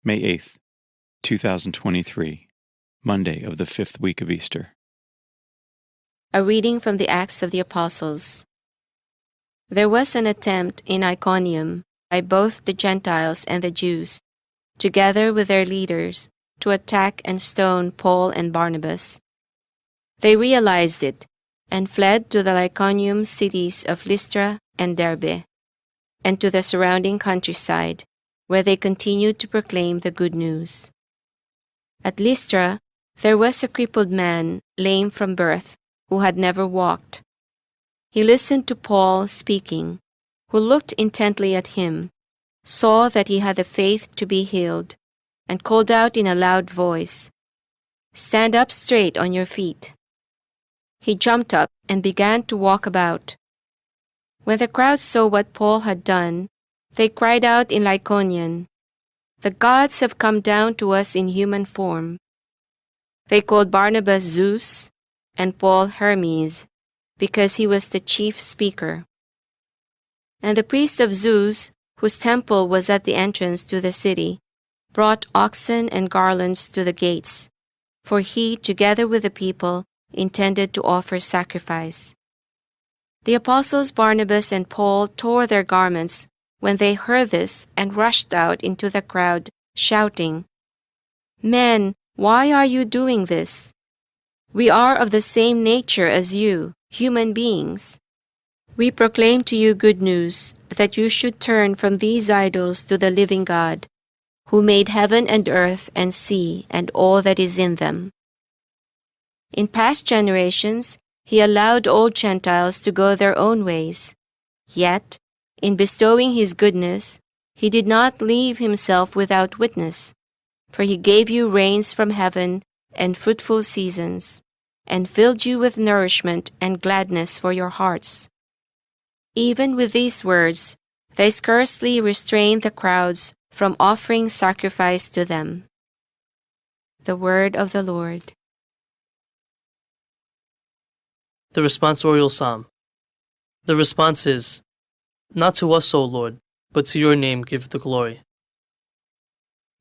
May 8th, 2023, Monday of the 5th week of Easter. A reading from the Acts of the Apostles. There was an attempt in Iconium by both the Gentiles and the Jews, together with their leaders, to attack and stone Paul and Barnabas. They realized it and fled to the Iconium cities of Lystra and Derbe, and to the surrounding countryside, where they continued to proclaim the good news. At Lystra, there was a crippled man, lame from birth, who had never walked. He listened to Paul speaking, who looked intently at him, saw that he had the faith to be healed, and called out in a loud voice, "Stand up straight on your feet." He jumped up and began to walk about. When the crowd saw what Paul had done, they cried out in Lycaonian, "The gods have come down to us in human form." They called Barnabas Zeus and Paul Hermes, because he was the chief speaker. And the priest of Zeus, whose temple was at the entrance to the city, brought oxen and garlands to the gates, for he, together with the people, intended to offer sacrifice. The apostles Barnabas and Paul tore their garments when they heard this and rushed out into the crowd, shouting, "Men, why are you doing this? We are of the same nature as you, human beings. We proclaim to you good news, that you should turn from these idols to the living God, who made heaven and earth and sea and all that is in them. In past generations, he allowed all Gentiles to go their own ways. Yet, in bestowing his goodness, he did not leave himself without witness, for he gave you rains from heaven and fruitful seasons, and filled you with nourishment and gladness for your hearts." Even with these words, they scarcely restrained the crowds from offering sacrifice to them. The word of the Lord. The responsorial psalm. The response is, "Not to us, O Lord, but to your name give the glory."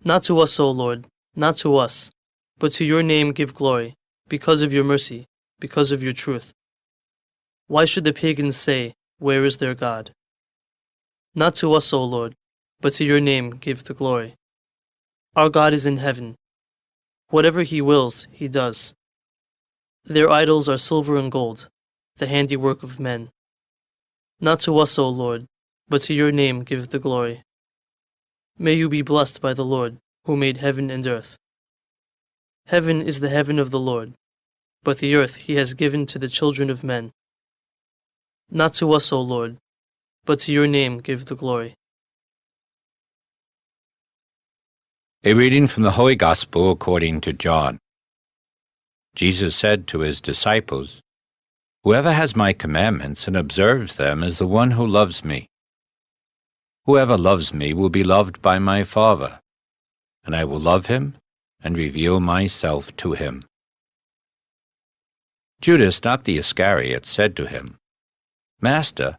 Not to us, O Lord, not to us, but to your name give glory, because of your mercy, because of your truth. Why should the pagans say, "Where is their God?" Not to us, O Lord, but to your name give the glory. Our God is in heaven. Whatever he wills, he does. Their idols are silver and gold, the handiwork of men. Not to us, O Lord, but to your name give the glory. May you be blessed by the Lord, who made heaven and earth. Heaven is the heaven of the Lord, but the earth he has given to the children of men. Not to us, O Lord, but to your name give the glory. A reading from the Holy Gospel according to John. Jesus said to his disciples, "Whoever has my commandments and observes them is the one who loves me. Whoever loves me will be loved by my Father, and I will love him and reveal myself to him." Judas, not the Iscariot, said to him, "Master,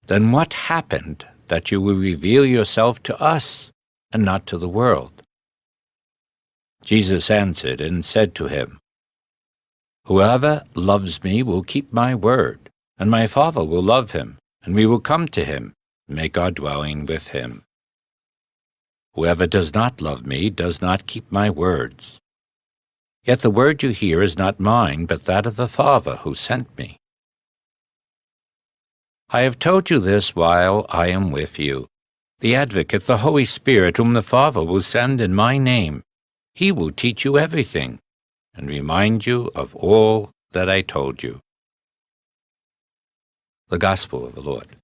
then what happened that you will reveal yourself to us and not to the world?" Jesus answered and said to him, "Whoever loves me will keep my word, and my Father will love him, and we will come to him and make our dwelling with him. Whoever does not love me does not keep my words. Yet the word you hear is not mine, but that of the Father who sent me. I have told you this while I am with you. The Advocate, the Holy Spirit, whom the Father will send in my name, he will teach you everything and remind you of all that I told you." The Gospel of the Lord.